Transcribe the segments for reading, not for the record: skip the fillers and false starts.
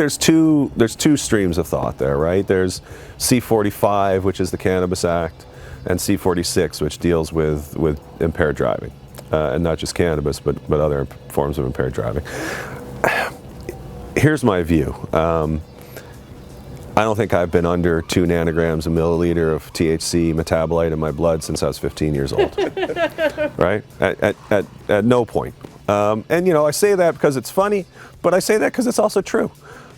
there's two streams of thought there, right? There's C45, which is the Cannabis Act, and C46, which deals with impaired driving, and not just cannabis, but other forms of impaired driving. Here's my view. I don't think I've been under 2 nanograms a milliliter of THC metabolite in my blood since I was 15 years old, right? At no point. And you know, I say that because it's funny, but I say that because it's also true.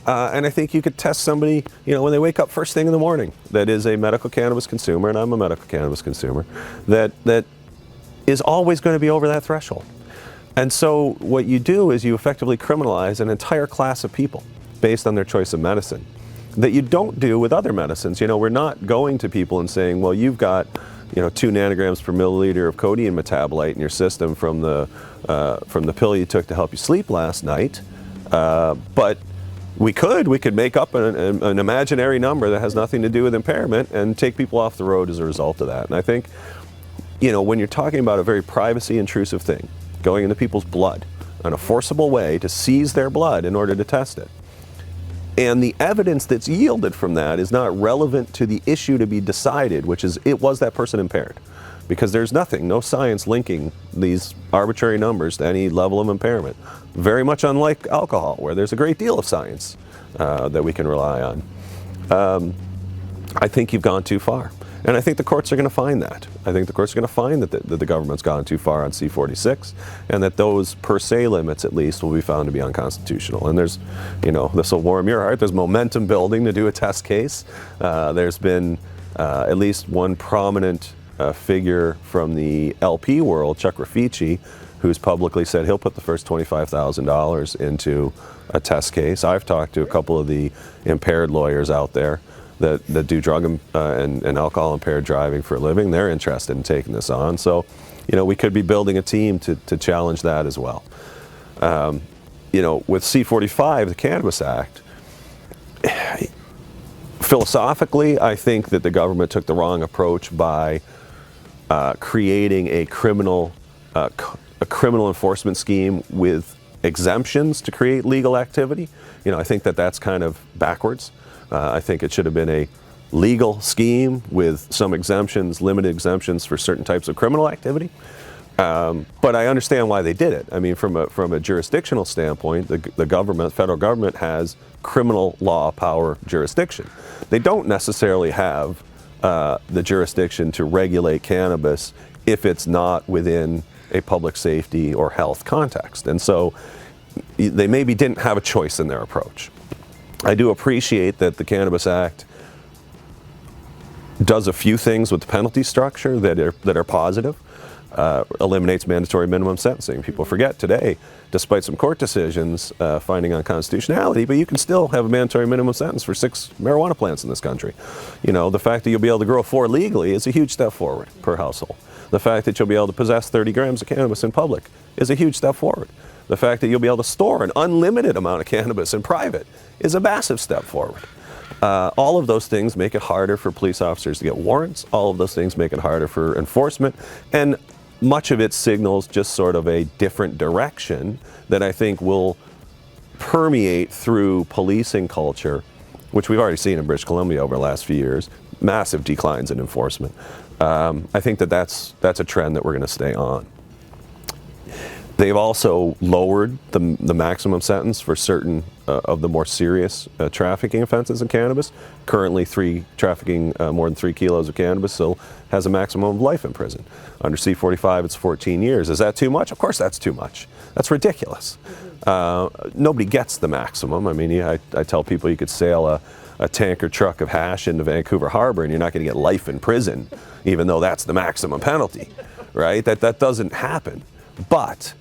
And I think you could test somebody, you know, when they wake up first thing in the morning, that is a medical cannabis consumer, and I'm a medical cannabis consumer, that is always going to be over that threshold. And so what you do is you effectively criminalize an entire class of people based on their choice of medicine that you don't do with other medicines. You know, we're not going to people and saying, well, you've got, you know, 2 nanograms per milliliter of codeine metabolite in your system from the pill you took to help you sleep last night. But we could make up an imaginary number that has nothing to do with impairment and take people off the road as a result of that. And I think, you know, when you're talking about a very privacy intrusive thing, going into people's blood in a forcible way to seize their blood in order to test it, and the evidence that's yielded from that is not relevant to the issue to be decided, which is, was that person impaired? Because there's no science linking these arbitrary numbers to any level of impairment. Very much unlike alcohol, where there's a great deal of science that we can rely on. I think you've gone too far. And I think the courts are going to find that. I think the courts are going to find that the government's gone too far on C46, and that those per se limits, at least, will be found to be unconstitutional. And there's, you know, this will warm your heart, there's momentum building to do a test case. There's been at least one prominent figure from the LP world, Chuck Raffici, who's publicly said he'll put the first $25,000 into a test case. I've talked to a couple of the impaired lawyers out there that do drug and alcohol impaired driving for a living. They're interested in taking this on. So, you know, we could be building a team to challenge that as well. You know, with C45, the Cannabis Act, philosophically, I think that the government took the wrong approach by creating a criminal enforcement scheme with exemptions to create legal activity. You know, I think that that's kind of backwards. I think it should have been a legal scheme with some exemptions, limited exemptions for certain types of criminal activity. But I understand why they did it. I mean, from a jurisdictional standpoint, the government, federal government, has criminal law power jurisdiction. They don't necessarily have the jurisdiction to regulate cannabis if it's not within a public safety or health context. And so they maybe didn't have a choice in their approach. I do appreciate that the Cannabis Act does a few things with the penalty structure that are positive. Eliminates mandatory minimum sentencing. People forget today, despite some court decisions finding unconstitutionality, but you can still have a mandatory minimum sentence for 6 marijuana plants in this country. You know, the fact that you'll be able to grow 4 legally is a huge step forward per household. The fact that you'll be able to possess 30 grams of cannabis in public is a huge step forward. The fact that you'll be able to store an unlimited amount of cannabis in private is a massive step forward. All of those things make it harder for police officers to get warrants. All of those things make it harder for enforcement. And much of it signals just sort of a different direction that I think will permeate through policing culture, which we've already seen in British Columbia over the last few years, massive declines in enforcement. I think that's a trend that we're going to stay on. They've also lowered the maximum sentence for certain of the more serious trafficking offenses in cannabis. Currently, trafficking more than 3 kilos of cannabis still has a maximum of life in prison. Under C45, it's 14 years. Is that too much? Of course that's too much. That's ridiculous. Nobody gets the maximum. I mean, I tell people you could sail a tanker truck of hash into Vancouver Harbor and you're not going to get life in prison, even though that's the maximum penalty, right? That doesn't happen. But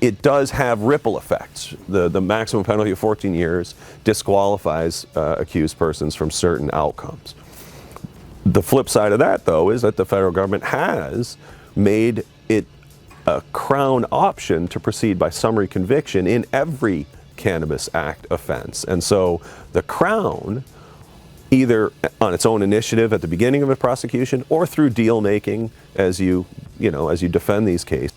it does have ripple effects. The maximum penalty of 14 years disqualifies accused persons from certain outcomes. The flip side of that, though, is that the federal government has made it a Crown option to proceed by summary conviction in every Cannabis Act offense. And so the Crown, either on its own initiative at the beginning of a prosecution or through deal making as you defend these cases,